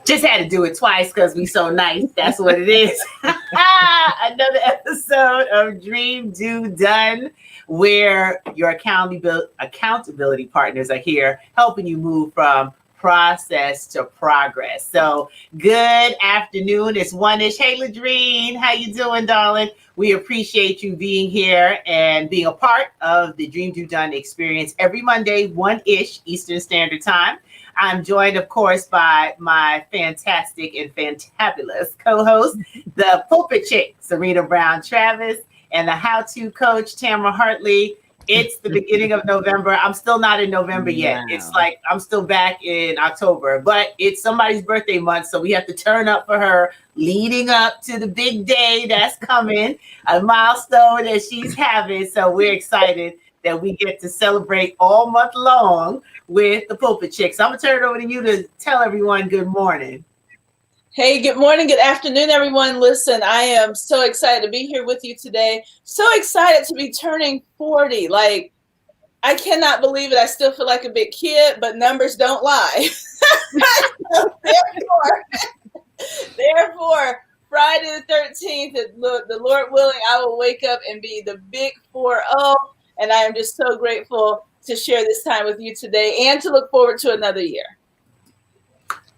Just had to do it twice because we so nice. That's what it is. Another episode of Dream, Do, Done, where your accountability partners are here helping you move from process to progress. So good afternoon. It's one-ish. Hey, Ladrine, how you doing, darling? We appreciate you being here and being a part of the Dream, Do, Done experience every Monday, one-ish Eastern Standard Time. I'm joined, of course, by my fantastic and fantabulous co-host, the Pulpit Chic, Serena Brown Travis, and the how-to coach, Tamara Hartley. It's the beginning of November. I'm still not in November yet. Wow. It's like I'm still back in October, but it's somebody's birthday month, so we have to turn up for her leading up to the big day that's coming, a milestone that she's having. So we're excited that we get to celebrate all month long with the Pulpit Chick. So I'm gonna turn it over to you to tell everyone good morning. Hey, good morning, good afternoon, everyone. Listen, I am so excited to be here with you today. So excited to be turning 40. Like, I cannot believe it. I still feel like a big kid, but numbers don't lie. Therefore, Friday the 13th, the Lord willing, I will wake up and be the big 4-0. And I am just so grateful to share this time with you today and to look forward to another year.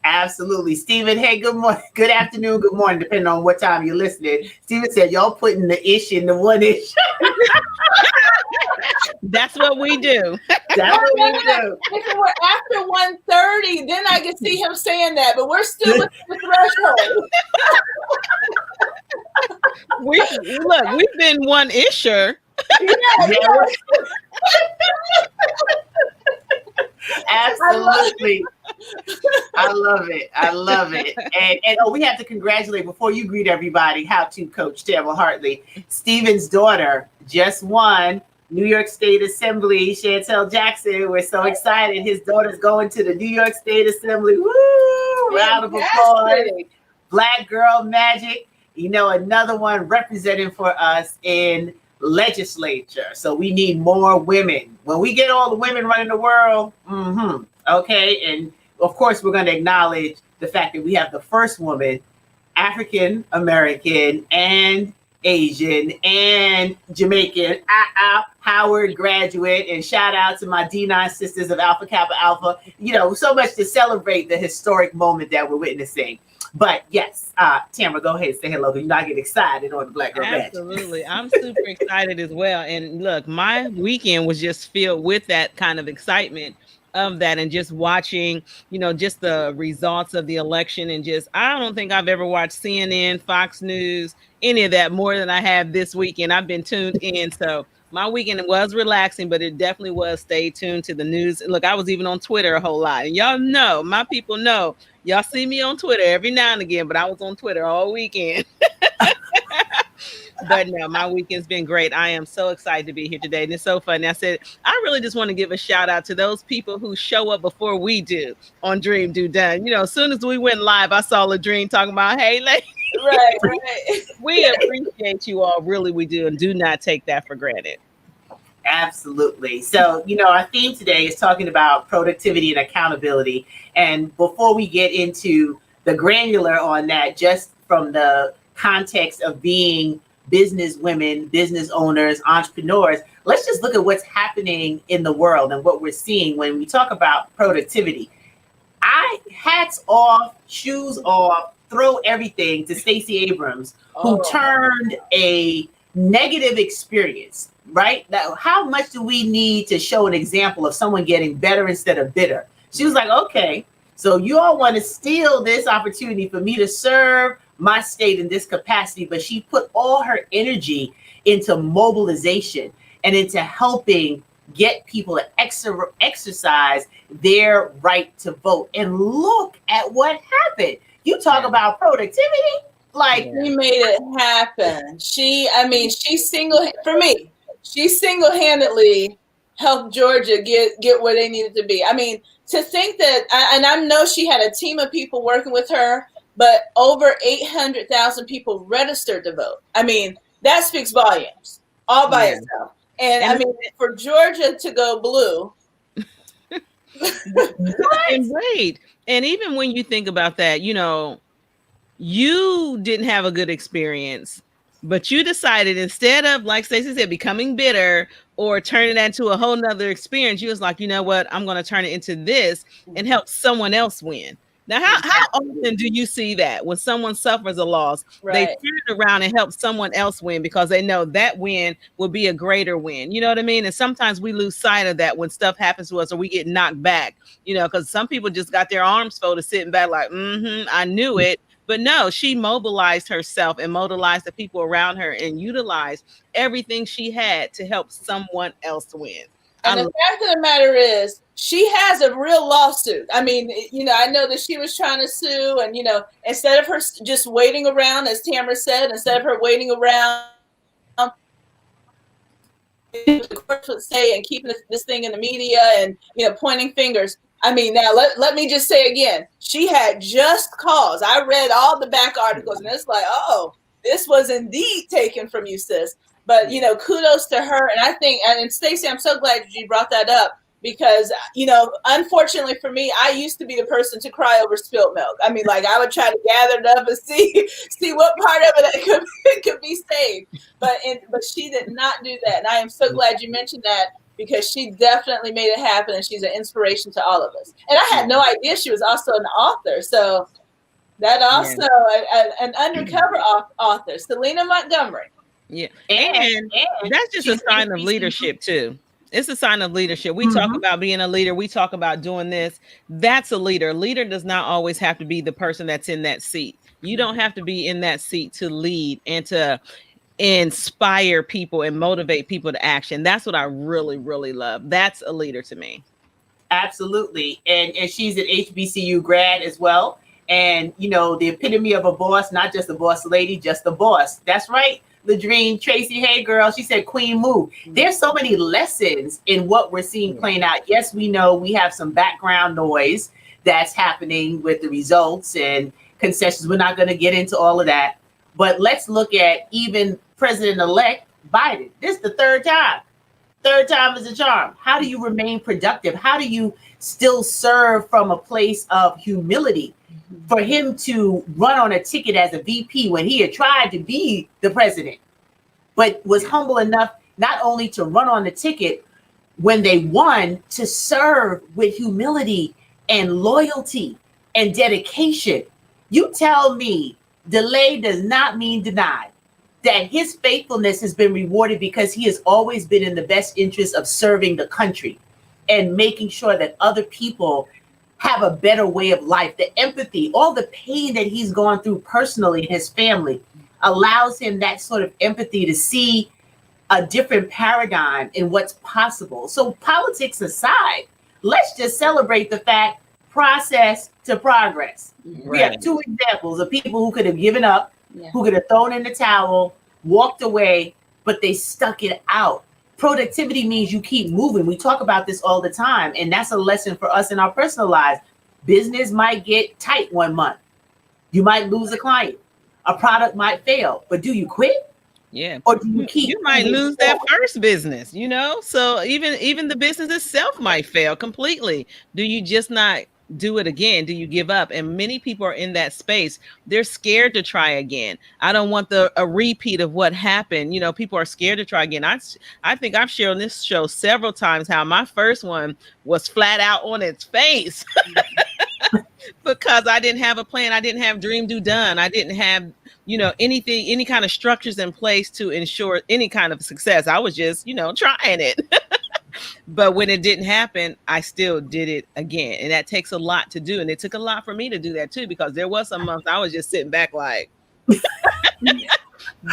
Absolutely. Stephen, hey, good morning, good afternoon, good morning, depending on what time you're listening. Stephen said, y'all putting the ish in the one-ish. That's what we do. That's what we do. If we're after 1:30, then I can see him saying that, but we're still with the threshold. We've been one-isher. Absolutely. I love it. And we have to congratulate, before you greet everybody, how-to coach Tamara Hartley. Stephen's daughter just won New York State Assembly. Chantel Jackson, we're so excited. His daughter's going to the New York State Assembly. Woo! Round of applause. Black girl magic. You know, another one representing for us in legislature. So we need more women. When we get all the women running the world, okay. And of course, we're going to acknowledge the fact that we have the first woman, African American and Asian and Jamaican, Howard graduate, and shout out to my D9 sisters of Alpha Kappa Alpha. You know, so much to celebrate the historic moment that we're witnessing. But yes, Tamara, go ahead and say hello. You know, I get excited on the Black Girl Magic. Absolutely. I'm super excited as well. And look, my weekend was just filled with that kind of excitement of that, and just watching, you know, just the results of the election, and just, I don't think I've ever watched CNN, Fox News, any of that more than I have this weekend. I've been tuned in. So my weekend was relaxing, but it definitely was stay tuned to the news. Look, I was even on Twitter a whole lot. And y'all know, my people know, y'all see me on Twitter every now and again, but I was on Twitter all weekend. But no, my weekend's been great. I am so excited to be here today. And it's so funny. I said, I really just want to give a shout out to those people who show up before we do on Dream, Do, Done. You know, as soon as we went live, I saw Ladrine talking about, hey, lady. Right. We appreciate you all. Really, we do. And do not take that for granted. Absolutely. So, you know, our theme today is talking about productivity and accountability. And before we get into the granular on that, just from the context of being business women, business owners, entrepreneurs, let's just look at what's happening in the world and what we're seeing when we talk about productivity. Hats off, shoes off, throw everything to Stacey Abrams, who turned a negative experience, right? Now, how much do we need to show an example of someone getting better instead of bitter? She was like, okay, so you all want to steal this opportunity for me to serve my state in this capacity, but she put all her energy into mobilization and into helping get people to exercise their right to vote. And look at what happened. You talk about productivity. Like, she made it happen. She single-handedly helped Georgia get where they needed to be. I mean, to think that, and I know she had a team of people working with her, but over 800,000 people registered to vote. I mean, that speaks volumes all by itself. And I mean, for Georgia to go blue. And wait, and even when you think about that, you know, you didn't have a good experience, but you decided instead of, like Stacie said, becoming bitter or turning that into a whole nother experience, you was like, you know what, I'm going to turn it into this and help someone else win. Now, how often do you see that when someone suffers a loss, they turn it around and help someone else win because they know that win will be a greater win? You know what I mean? And sometimes we lose sight of that when stuff happens to us or we get knocked back, you know, because some people just got their arms folded sitting back like, I knew it. But no, she mobilized herself and mobilized the people around her and utilized everything she had to help someone else win. And the fact of the matter is, she has a real lawsuit. I mean, you know, I know that she was trying to sue, and, you know, instead of her just waiting around, as Tamara said, instead of her waiting around, the courts would say, and keeping this thing in the media and, you know, pointing fingers. I mean, now let me just say again, she had just cause. I read all the back articles, and it's like, oh, this was indeed taken from you, sis. But, you know, kudos to her. And I think, and Stacie, I'm so glad you brought that up because, you know, unfortunately for me, I used to be the person to cry over spilled milk. I mean, like, I would try to gather it up and see what part of it could be saved. But she did not do that. And I am so glad you mentioned that because she definitely made it happen. And she's an inspiration to all of us. And I had no idea she was also an author. So that also, an undercover author, Serena Montgomery. Yeah. And that's just a sign of leadership too. It's a sign of leadership. We talk about being a leader. We talk about doing this. That's a leader. A leader does not always have to be the person that's in that seat. You don't have to be in that seat to lead and to inspire people and motivate people to action. That's what I really, really love. That's a leader to me. Absolutely. And she's an HBCU grad as well. And, you know, the epitome of a boss, not just a boss lady, just a boss. That's right. The dream, Tracy. Hey, girl. She said, Queen move. There's so many lessons in what we're seeing playing out. Yes, we know we have some background noise that's happening with the results and concessions. We're not going to get into all of that. But let's look at even President-elect Biden. This is the third time. Third time is a charm. How do you remain productive? How do you still serve from a place of humility? For him to run on a ticket as a VP when he had tried to be the president, but was humble enough not only to run on the ticket when they won, to serve with humility and loyalty and dedication. You tell me delay does not mean denied, that his faithfulness has been rewarded because he has always been in the best interest of serving the country and making sure that other people have a better way of life. The empathy, all the pain that he's gone through personally in his family allows him that sort of empathy to see a different paradigm in what's possible. So politics aside, let's just celebrate the fact, process to progress. Right. We have two examples of people who could have given up, who could have thrown in the towel, walked away, but they stuck it out. Productivity means you keep moving. We talk about this all the time, and that's a lesson for us in our personal lives. Business might get tight one month. You might lose a client. A product might fail, but do you quit? Yeah. Or do you keep? You might lose that first business, you know? So even the business itself might fail completely. Do you just not do it again? Do you give up? And many people are in that space. They're scared to try again. I don't want a repeat of what happened. You know, people are scared to try again. I think I've shared on this show several times how my first one was flat out on its face because I didn't have a plan. I didn't have dream, do, done. I didn't have, you know, anything, any kind of structures in place to ensure any kind of success. I was just, you know, trying it. But when it didn't happen, I still did it again. And that takes a lot to do. And it took a lot for me to do that too, because there was some months I was just sitting back like, but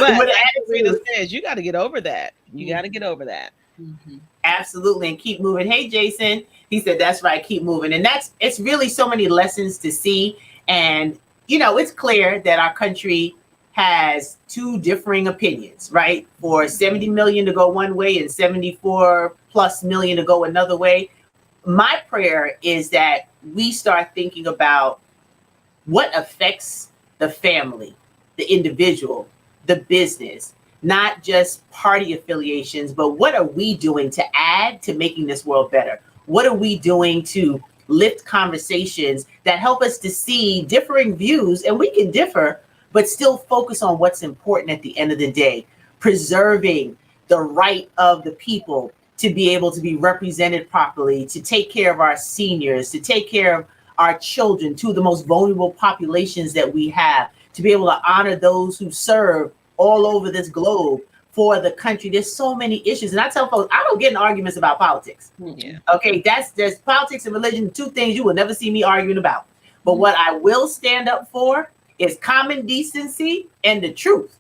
as Serena says, you got to get over that. You got to get over that. Mm-hmm. Absolutely. And keep moving. Hey, Jason, he said, that's right. Keep moving. And it's really so many lessons to see. And, you know, it's clear that our country has two differing opinions, right? For 70 million to go one way and 74 plus million to go another way. My prayer is that we start thinking about what affects the family, the individual, the business, not just party affiliations, but what are we doing to add to making this world better? What are we doing to lift conversations that help us to see differing views? And we can differ, but still focus on what's important at the end of the day, preserving the right of the people to be able to be represented properly, to take care of our seniors, to take care of our children, two of the most vulnerable populations that we have, to be able to honor those who serve all over this globe for the country. There's so many issues. And I tell folks, I don't get in arguments about politics. Yeah. Okay, there's politics and religion, two things you will never see me arguing about. But what I will stand up for is common decency and the truth.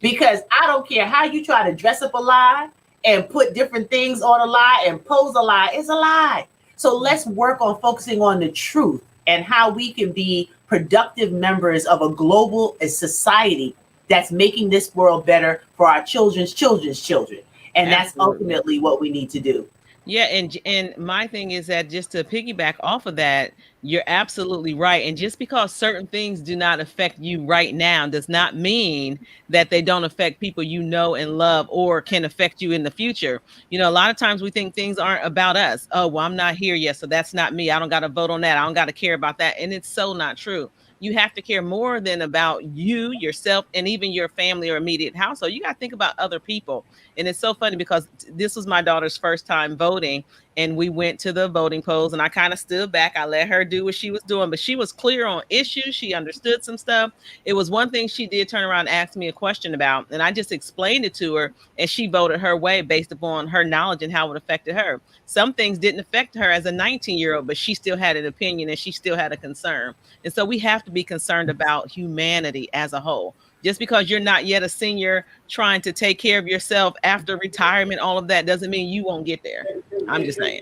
Because I don't care how you try to dress up a lie and put different things on a lie and pose a lie, it's a lie. So let's work on focusing on the truth and how we can be productive members of a global society that's making this world better for our children's children's children. And that's ultimately what we need to do. Yeah, and my thing is that just to piggyback off of that, you're absolutely right. And just because certain things do not affect you right now does not mean that they don't affect people you know and love or can affect you in the future. You know, a lot of times we think things aren't about us. Oh, well, I'm not here yet, so that's not me. I don't got to vote on that. I don't got to care about that. And it's so not true. You have to care more than about you, yourself, and even your family or immediate household. You got to think about other people. And it's so funny because this was my daughter's first time voting. And we went to the voting polls and I kind of stood back. I let her do what she was doing, but she was clear on issues. She understood some stuff. It was one thing she did turn around and ask me a question about, and I just explained it to her and she voted her way based upon her knowledge and how it affected her. Some things didn't affect her as a 19-year-old, but she still had an opinion and she still had a concern. And so we have to be concerned about humanity as a whole. Just because you're not yet a senior trying to take care of yourself after retirement, all of that doesn't mean you won't get there. I'm just saying.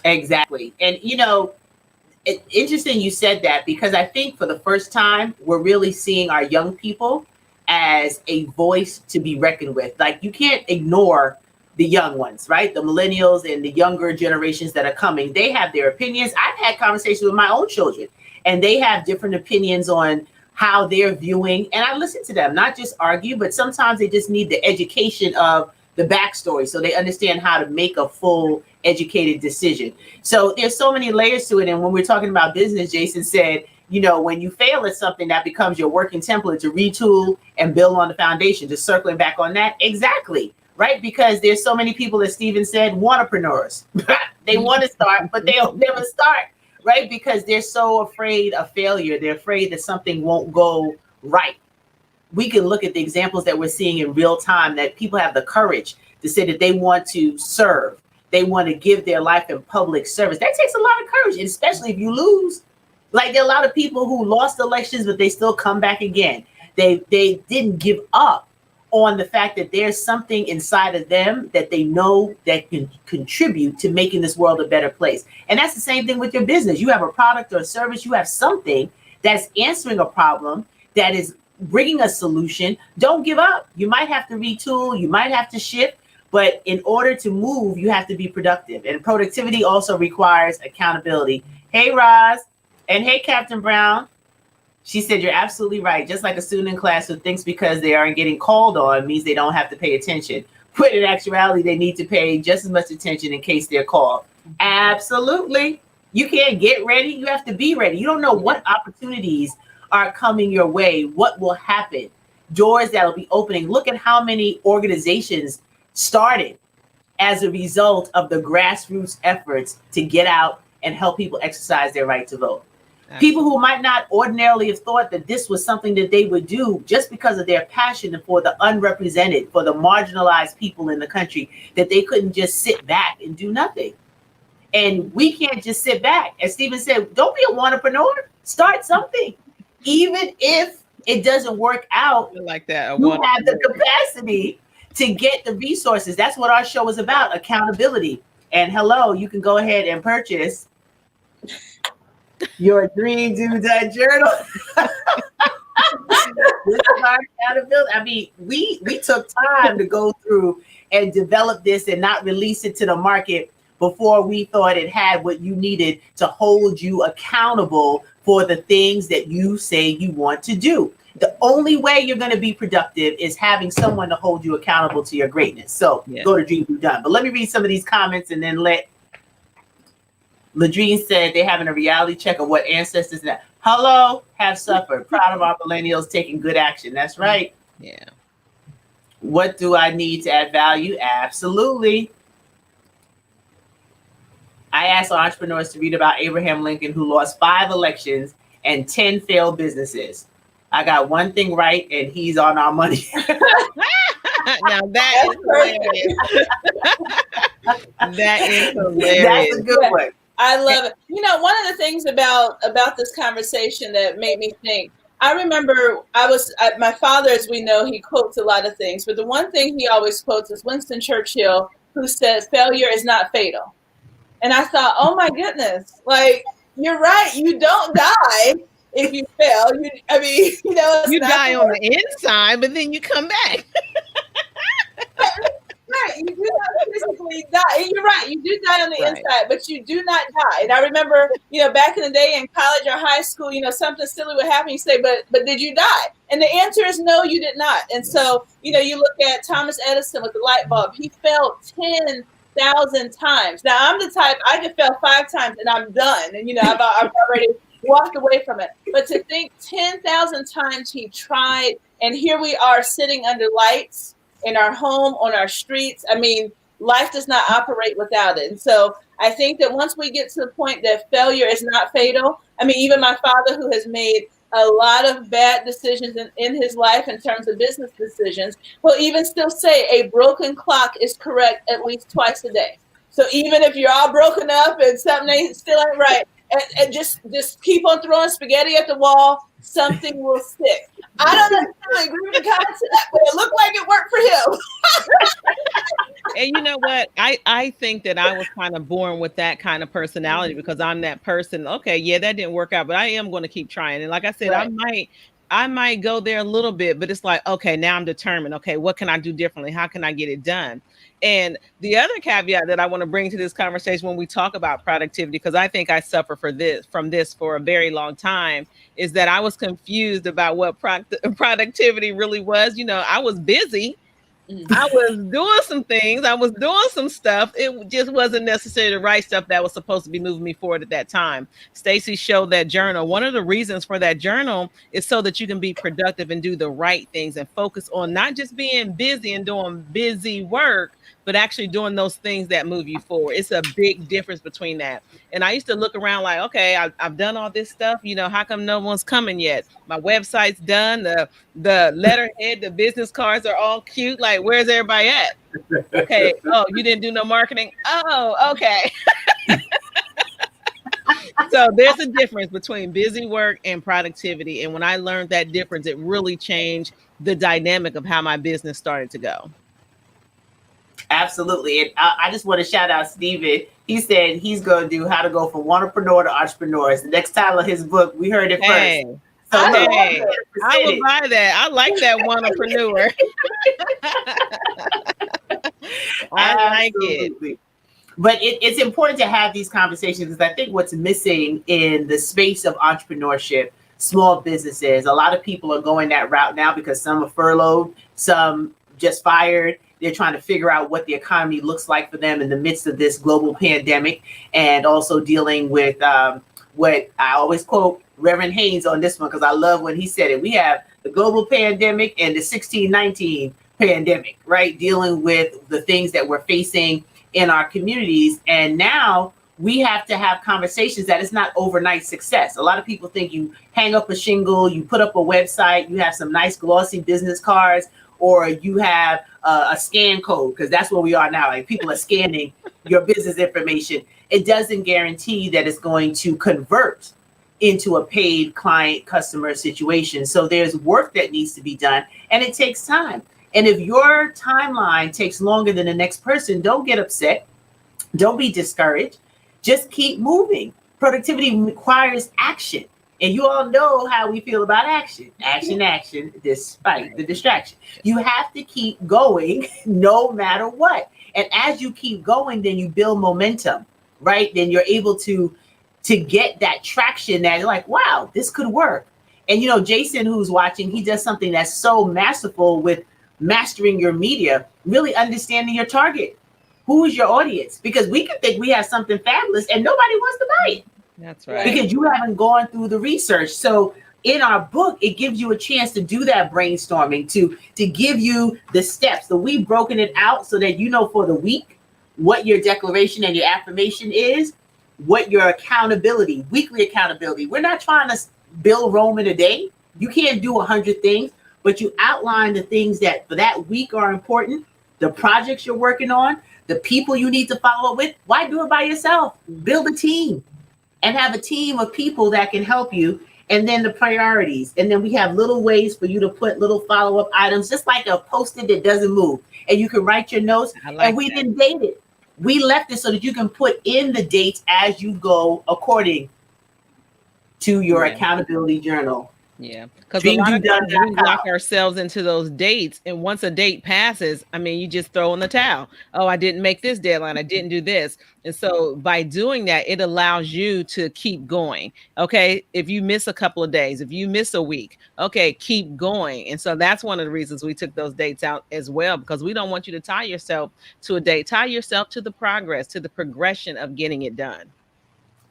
Exactly. And, you know, it's interesting you said that because I think for the first time, we're really seeing our young people as a voice to be reckoned with. Like, you can't ignore the young ones, right? The millennials and the younger generations that are coming. They have their opinions. I've had conversations with my own children. And they have different opinions on how they're viewing. And I listen to them, not just argue, but sometimes they just need the education of the backstory so they understand how to make a full educated decision. So there's so many layers to it. And when we're talking about business, Jason said, you know, when you fail at something, that becomes your working template to retool and build on the foundation. Just circling back on that. Exactly. Right. Because there's so many people, as Stephen said, entrepreneurs. They want to start, but they'll never start. Right? Because they're so afraid of failure. They're afraid that something won't go right. We can look at the examples that we're seeing in real time that people have the courage to say that they want to serve. They want to give their life in public service. That takes a lot of courage, and especially if you lose. Like, there are a lot of people who lost elections, but they still come back again. They didn't give up on the fact that there's something inside of them that they know that can contribute to making this world a better place. And that's the same thing with your business. You have a product or a service, you have something that's answering a problem, that is bringing a solution. Don't give up. You might have to retool, you might have to shift, but in order to move, you have to be productive. And productivity also requires accountability. Hey, Roz, and hey, Captain Brown. She said, you're absolutely right. Just like a student in class who thinks because they aren't getting called on means they don't have to pay attention. But in actuality, they need to pay just as much attention in case they're called. Absolutely. You can't get ready. You have to be ready. You don't know what opportunities are coming your way, what will happen, doors that will be opening. Look at how many organizations started as a result of the grassroots efforts to get out and help people exercise their right to vote. People who might not ordinarily have thought that this was something that they would do, just because of their passion for the unrepresented, for the marginalized people in the country, that they couldn't just sit back and do nothing. And we can't just sit back. As Stephen said, don't be a entrepreneur. Start something. Even if it doesn't work out, like that, you have the capacity to get the resources. That's what our show is about, accountability. And hello, you can go ahead and purchase Your Dream Do Done journal. This is our accountability. I mean, we took time to go through and develop this and not release it to the market before we thought it had what you needed to hold you accountable for the things that you say you want to do. The only way you're going to be productive is having someone to hold you accountable to your greatness. So go to Dream Do Done. But let me read some of these comments and then let Ladrine said they're having a reality check of what ancestors now. Hello, have suffered. Proud of our millennials taking good action. That's right. Yeah. What do I need to add value? Absolutely. I asked entrepreneurs to read about Abraham Lincoln, who lost 5 elections and 10 failed businesses. I got one thing right, and he's on our money. Now that is hilarious. That is hilarious. That's a good one. I love it. You know, one of the things about this conversation that made me think, I remember my father, as we know, he quotes a lot of things, but the one thing he always quotes is Winston Churchill, who says, failure is not fatal. And I thought, oh my goodness, like, you're right. You don't die if you fail. You die on the inside, but then you come back. Right, you do not physically die. And you're right, you do die on the inside, but you do not die. And I remember, back in the day in college or high school, something silly would happen. You say, but did you die? And the answer is no, you did not. And so, you look at Thomas Edison with the light bulb. He fell 10,000 times. Now I'm the type, I could fail 5 times and I'm done. And I've already walked away from it. But to think 10,000 times he tried, and here we are sitting under lights in our home, on our streets. I mean, life does not operate without it. And so I think that once we get to the point that failure is not fatal, I mean, even my father, who has made a lot of bad decisions in his life in terms of business decisions, will even still say a broken clock is correct at least twice a day. So even if you're all broken up and something still ain't right, and just keep on throwing spaghetti at the wall, something will stick. I don't necessarily agree with the concept, but it looked like it worked for him. And you know what? I think that I was kind of born with that kind of personality, because I'm that person. Okay, yeah, that didn't work out, but I am going to keep trying. And like I said, right. I might go there a little bit, but it's like, okay, now I'm determined. Okay, what can I do differently? How can I get it done? And the other caveat that I want to bring to this conversation when we talk about productivity, because I think I suffer from this for a very long time, is that I was confused about what productivity really was. I was busy. I was doing some things. I was doing some stuff. It just wasn't necessarily the right stuff that was supposed to be moving me forward at that time. Stacie showed that journal. One of the reasons for that journal is so that you can be productive and do the right things and focus on not just being busy and doing busy work, but actually doing those things that move you forward. It's a big difference between that. And I used to look around like, okay, I've done all this stuff. How come no one's coming yet? My website's done. The letterhead, the business cards are all cute. Like, where's everybody at? Okay. Oh, you didn't do no marketing? Oh, okay. So there's a difference between busy work and productivity. And when I learned that difference, it really changed the dynamic of how my business started to go. Absolutely. And I just want to shout out Steven. He said he's going to do How to Go from Wantrepreneur to Entrepreneur. It's the next title of his book. We heard it first. So I will buy that. I like that Wantrepreneur. I like it. But it's important to have these conversations, because I think what's missing in the space of entrepreneurship, small businesses, a lot of people are going that route now because some are furloughed, some just fired. They're trying to figure out what the economy looks like for them in the midst of this global pandemic, and also dealing with what I always quote Reverend Haynes on this one, because I love when he said it. We have the global pandemic and the 1619 pandemic, right? Dealing with the things that we're facing in our communities. And now we have to have conversations that it's not overnight success. A lot of people think you hang up a shingle, you put up a website, you have some nice glossy business cards, or you have a scan code, because that's where we are now. Like, people are scanning your business information. It doesn't guarantee that it's going to convert into a paid client customer situation. So there's work that needs to be done, and it takes time. And if your timeline takes longer than the next person, don't get upset. Don't be discouraged. Just keep moving. productivity requires action. And you all know how we feel about action. Action, despite the distraction. You have to keep going no matter what. And as you keep going, then you build momentum, right? Then you're able to get that traction that you're like, wow, this could work. And, Jason, who's watching, he does something that's so masterful with mastering your media, really understanding your target. Who is your audience? Because we can think we have something fabulous and nobody wants to buy it. That's right. Because you haven't gone through the research. So in our book, it gives you a chance to do that brainstorming, to give you the steps. So we've broken it out so that for the week what your declaration and your affirmation is, what your accountability, weekly accountability. We're not trying to build Rome in a day. You can't do 100 things, but you outline the things that for that week are important, the projects you're working on, the people you need to follow up with. Why do it by yourself? Build a team and have a team of people that can help you. And then the priorities. And then we have little ways for you to put little follow-up items, just like a Post-it that doesn't move. And you can write your notes. And we didn't date it. We left it so that you can put in the dates as you go according to your accountability journal. Yeah, because a lot of times we lock ourselves into those dates, and once a date passes, you just throw in the towel. Oh, I didn't make this deadline. I didn't do this. And so by doing that, it allows you to keep going. Okay, if you miss a couple of days, if you miss a week, okay, keep going. And so that's one of the reasons we took those dates out as well, because we don't want you to tie yourself to a date. Tie yourself to the progress, to the progression of getting it done.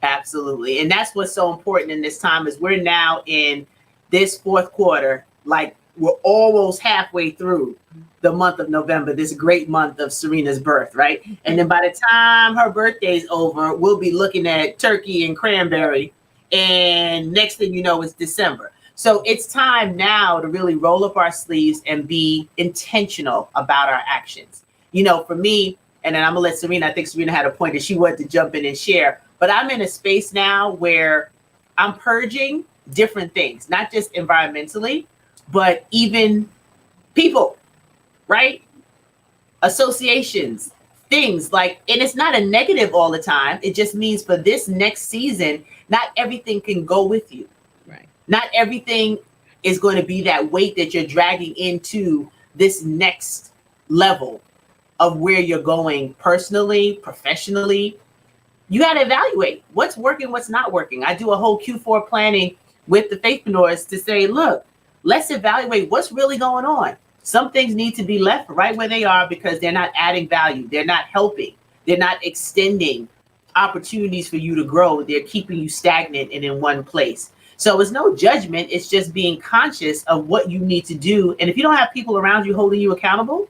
Absolutely. And that's what's so important in this time is we're now in this fourth quarter, like we're almost halfway through the month of November, this great month of Serena's birth, right? And then by the time her birthday's over, we'll be looking at turkey and cranberry. And next thing you know, it's December. So it's time now to really roll up our sleeves and be intentional about our actions. For me, and then I'm gonna let Serena, I think Serena had a point that she wanted to jump in and share, but I'm in a space now where I'm purging different things, not just environmentally, but even people, right? Associations, things like, and it's not a negative all the time. It just means for this next season, not everything can go with you. Right. Not everything is going to be that weight that you're dragging into this next level of where you're going personally, professionally. You got to evaluate what's working, what's not working. I do a whole Q4 planning with the Faithpreneurs to say, look, let's evaluate what's really going on. Some things need to be left right where they are because they're not adding value. They're not helping. They're not extending opportunities for you to grow. They're keeping you stagnant and in one place. So it's no judgment. It's just being conscious of what you need to do. And if you don't have people around you holding you accountable,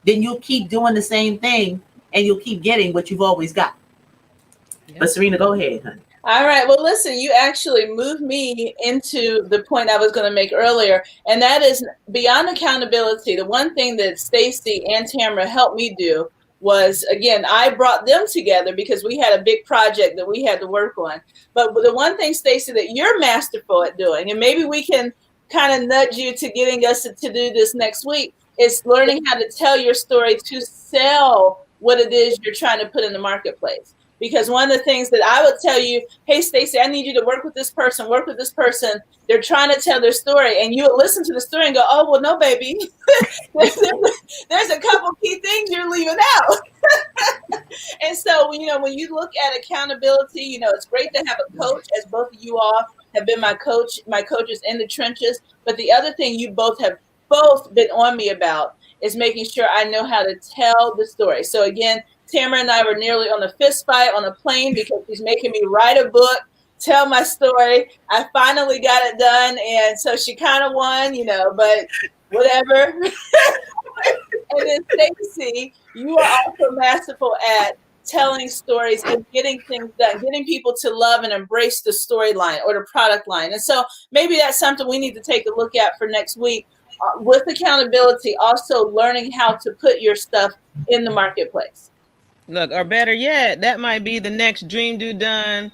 then you'll keep doing the same thing and you'll keep getting what you've always got. Yep. But Serena, go ahead, honey. All right. Well, listen, you actually moved me into the point I was going to make earlier, and that is beyond accountability. The one thing that Stacie and Tamara helped me do was, again, I brought them together because we had a big project that we had to work on. But the one thing, Stacie, that you're masterful at doing, and maybe we can kind of nudge you to getting us to do this next week, is learning how to tell your story to sell what it is you're trying to put in the marketplace. Because one of the things that I would tell you, hey, Stacie, I need you to work with this person. They're trying to tell their story. And you would listen to the story and go, oh, well, no, baby. There's a couple key things you're leaving out. And so, when you look at accountability, it's great to have a coach, as both of you all have been my coaches in the trenches. But the other thing you both have been on me about is making sure I know how to tell the story. So again, Tamara and I were nearly on a fist fight on a plane because she's making me write a book, tell my story. I finally got it done. And so she kind of won, but whatever. And then Stacie, you are also masterful at telling stories and getting things done, getting people to love and embrace the storyline or the product line. And so maybe that's something we need to take a look at for next week. With accountability, also learning how to put your stuff in the marketplace. Look, or better yet, that might be the next Dream Do Done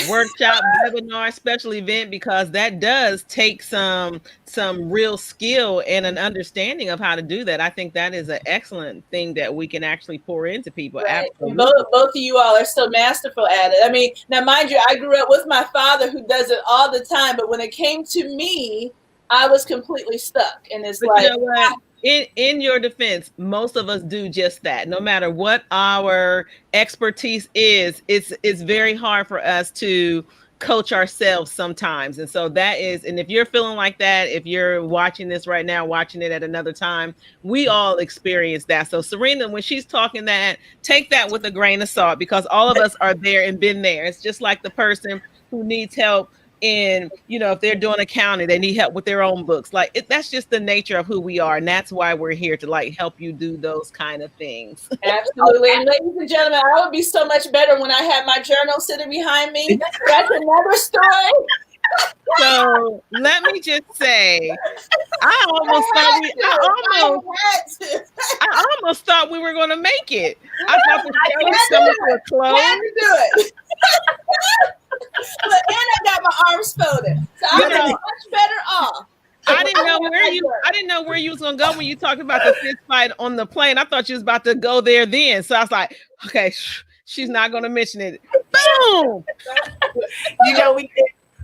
workshop, webinar, special event, because that does take some real skill and an understanding of how to do that. I think that is an excellent thing that we can actually pour into people. Right. Absolutely. Both of you all are so masterful at it. I mean, now mind you, I grew up with my father who does it all the time, but when it came to me, I was completely stuck. And it's but like, you know what? In your defense, most of us do just that. No matter what our expertise is, it's very hard for us to coach ourselves sometimes. And so that is, and if you're feeling like that, if you're watching this right now, watching it at another time, we all experience that. So Serena, when she's talking that, take that with a grain of salt, because all of us are there and been there. It's just like the person who needs help in, you know, if they're doing accounting, they need help with their own books. Like that's just the nature of who we are. And that's why we're here to like help you do those kind of things. Absolutely. And ladies and gentlemen, I would be so much better when I had my journal sitting behind me. That's another story. So let me just say, I almost thought we were going to make it. I thought the show was coming to a close. I had to do it. And I got my arms folded, so I'm much better off. I didn't know where you was gonna go when you talked about the fist fight on the plane. I thought you was about to go there then. So I was like, okay, she's not gonna mention it. Boom. You know,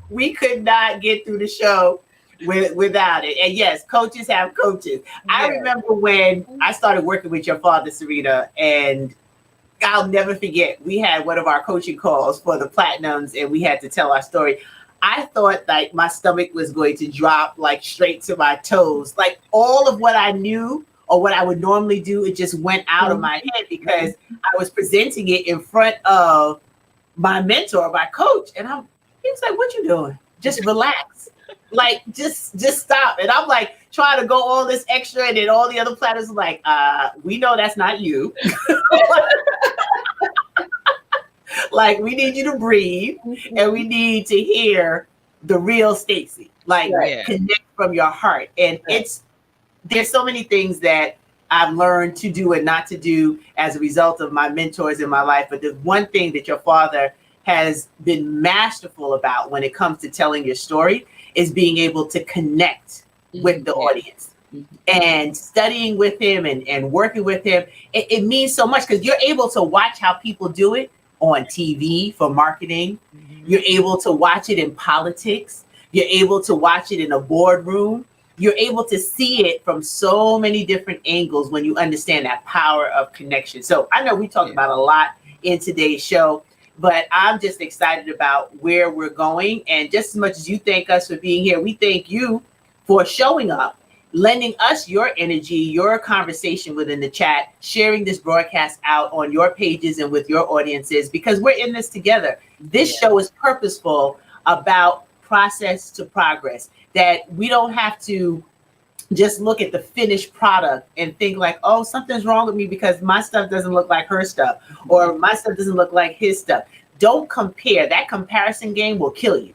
we could not get through the show without it. And yes, coaches have coaches. Yeah. I remember when I started working with your father, Serena, and I'll never forget, we had one of our coaching calls for the Platinums and we had to tell our story. I thought like my stomach was going to drop like straight to my toes. Like all of what I knew or what I would normally do, it just went out of my head because I was presenting it in front of my mentor, my coach. And he was like, what you doing? Just relax. Like, just stop. And I'm like, trying to go all this extra. And then all the other platters are like, we know that's not you. Like, we need you to breathe and we need to hear the real Stacie. Like, connect from your heart. And there's so many things that I've learned to do and not to do as a result of my mentors in my life. But the one thing that your father has been masterful about when it comes to telling your story is being able to connect with the audience. And studying with him and working with him, it means so much because you're able to watch how people do it on TV for marketing. You're able to watch it in politics. You're able to watch it in a boardroom. You're able to see it from so many different angles when you understand that power of connection. So I know we talked about a lot in today's show, but I'm just excited about where we're going. And just as much as you thank us for being here, we thank you for showing up, lending us your energy, your conversation within the chat, sharing this broadcast out on your pages and with your audiences, because we're in this together. This show is purposeful about process to progress, that we don't have to just look at the finished product and think like, oh, something's wrong with me because my stuff doesn't look like her stuff or my stuff doesn't look like his stuff. Don't compare. That comparison game will kill you.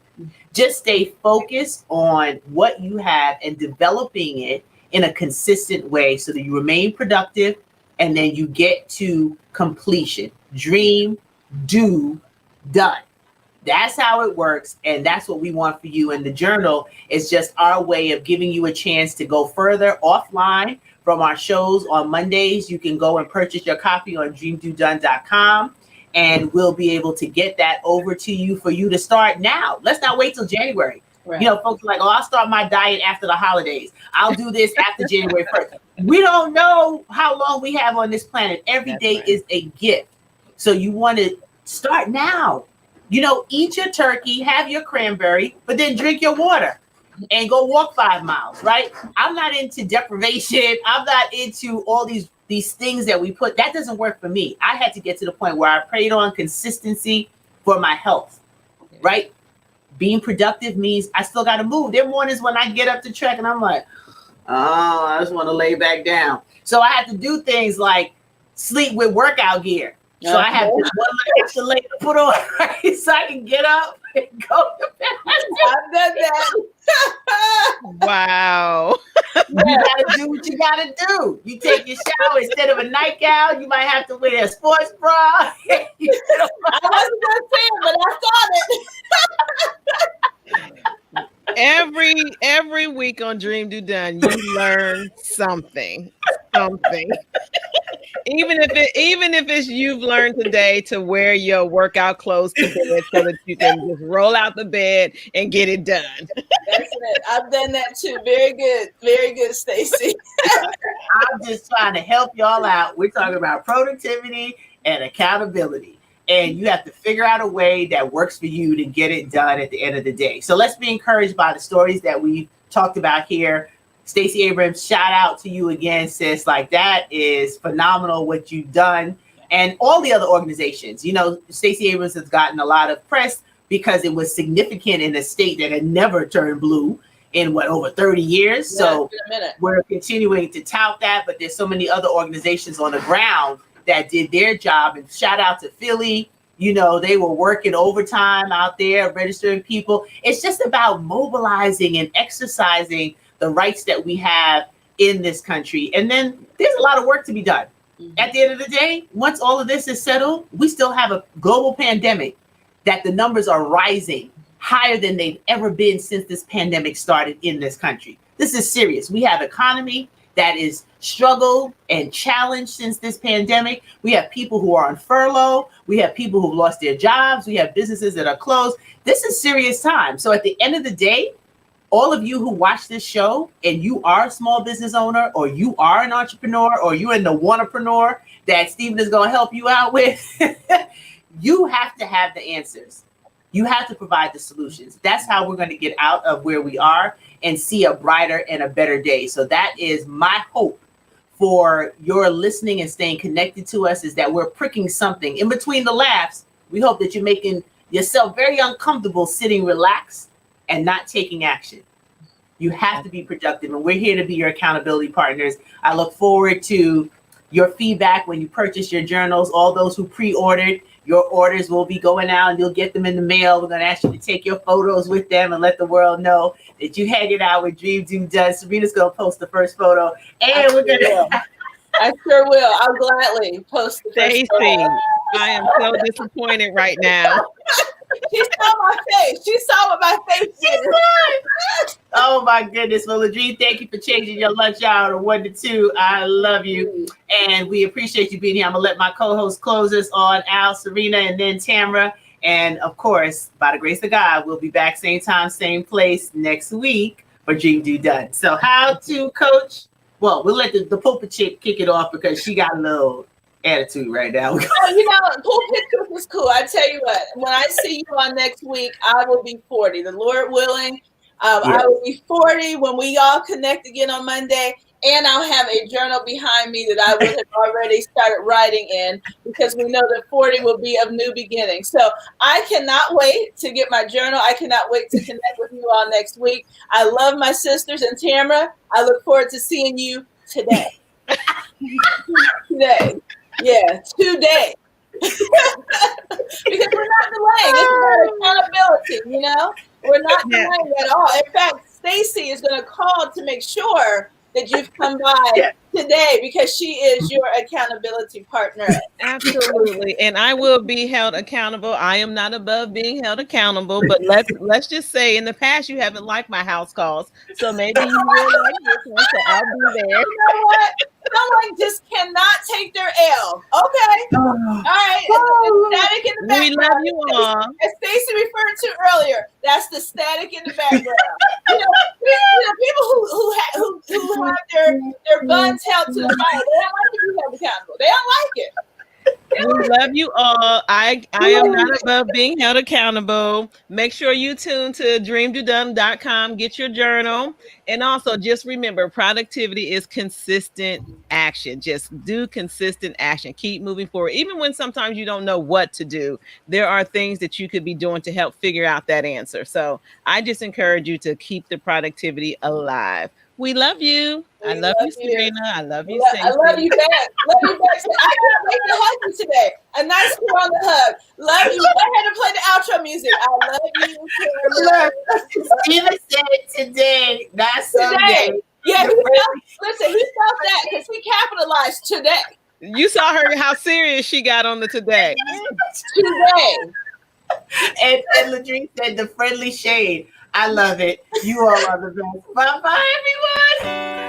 Just stay focused on what you have and developing it in a consistent way so that you remain productive and then you get to completion. Dream, do, done. That's how it works. And that's what we want for you. And the journal is just our way of giving you a chance to go further offline from our shows on Mondays. You can go and purchase your copy on dreamdodone.com. And we'll be able to get that over to you for you to start now. Let's not wait till January. Right. You know, folks are like, oh, I'll start my diet after the holidays. I'll do this after January 1st. We don't know how long we have on this planet. Every day is a gift. So you want to start now. You know, eat your turkey, have your cranberry, but then drink your water and go walk 5 miles, right? I'm not into deprivation. I'm not into all these things that we put. That doesn't work for me. I had to get to the point where I prayed on consistency for my health, right? Being productive means I still got to move. There are mornings when I get up to trek and I'm like, oh, I just want to lay back down. So I had to do things like sleep with workout gear. So I have this one extra leg to put on, right? So I can get up and go to bed. I've done that. Wow. You gotta do what you gotta do. You take your shower instead of a nightgown, you might have to wear a sports bra. I wasn't gonna say it, but I thought it. Every week on Dream Do Done, you learn something. Even if it's you've learned today to wear your workout clothes to bed so that you can just roll out the bed and get it done. That's it. I've done that too. Very good, Stacie. I'm just trying to help y'all out. We're talking about productivity and accountability. And you have to figure out a way that works for you to get it done at the end of the day. So let's be encouraged by the stories that we talked about here. Stacey Abrams, shout out to you again, sis. Like, that is phenomenal what you've done. And all the other organizations. You know, Stacey Abrams has gotten a lot of press because it was significant in a state that had never turned blue in over 30 years. Yeah, so we're continuing to tout that, but there's so many other organizations on the ground that did their job. And shout out to Philly. You know, they were working overtime out there, registering people. It's just about mobilizing and exercising the rights that we have in this country. And then there's a lot of work to be done. At the end of the day, once all of this is settled, we still have a global pandemic that the numbers are rising higher than they've ever been since this pandemic started in this country. This is serious. We have economy that is struggled and challenged since this pandemic. We have people who are on furlough. We have people who've lost their jobs. We have businesses that are closed. This is serious time. So at the end of the day, all of you who watch this show and you are a small business owner, or you are an entrepreneur, or you're in the wantrepreneur that Stephen is going to help you out with, you have to have the answers. You have to provide the solutions. That's how we're going to get out of where we are and see a brighter and a better day. So that is my hope for your listening and staying connected to us, is that we're pricking something in between the laughs. We hope that you're making yourself very uncomfortable sitting relaxed and not taking action. You have to be productive, and we're here to be your accountability partners. I look forward to your feedback when you purchase your journals. All those who pre-ordered, your orders will be going out and you'll get them in the mail. We're going to ask you to take your photos with them and let the world know that you hang it out with Dream Do Done. Serena's going to post the first photo, and we're going to... I sure will. I'll gladly post the first Stacie, I am so disappointed right now. She saw my face. She saw what my face is. Oh my goodness. Well, Ladrine, thank you for changing your lunch hour to 1 to 2. I love you. And we appreciate you being here. I'm going to let my co-host close us on Al, Serena, and then Tamara. And of course, by the grace of God, we'll be back same time, same place next week for Dream Do Done. So how to coach? Well, we'll let the pulpit chick kick it off because she got a little attitude right now. Pulpit chick is cool. I tell you what, when I see you on next week, I will be 40. The Lord willing, I will be 40 when we all connect again on Monday. And I'll have a journal behind me that I would have already started writing in, because we know that 40 will be of new beginnings. So I cannot wait to get my journal. I cannot wait to connect with you all next week. I love my sisters, and Tamara, I look forward to seeing you today. Today. Yeah, today. Because we're not delaying. It's about accountability, you know? We're not delaying at all. In fact, Stacie is going to call to make sure that you've come by today, because she is your accountability partner. Absolutely. And I will be held accountable. I am not above being held accountable, but let's just say in the past you haven't liked my house calls. So maybe you will like this one, so I'll be there. You know what? Someone just cannot take their L. Okay. All right. It's static in the background. We love you all. As Stacie referred to earlier, that's the static in the background. you know, people who have their buns held to the fire, they don't like to be held accountable. They don't like it. We love you all. I am not above being held accountable. Make sure you tune to dreamdodone.com. Get your journal. And also just remember, productivity is consistent action. Just do consistent action. Keep moving forward. Even when sometimes you don't know what to do, there are things that you could be doing to help figure out that answer. So I just encourage you to keep the productivity alive. We love you. I love you, Serena. I love you, Stacie. I love you back. Love you back. I can't wait to hug you today. A nice strong hug. Love you. Go ahead and play the outro music. I love you. Look, Stephen said today, not someday. Yeah, he felt that because he capitalized today. You saw her, how serious she got on the today. Today. And Ladrine said the friendly shade. I love it. You all are the best. Bye bye, everyone.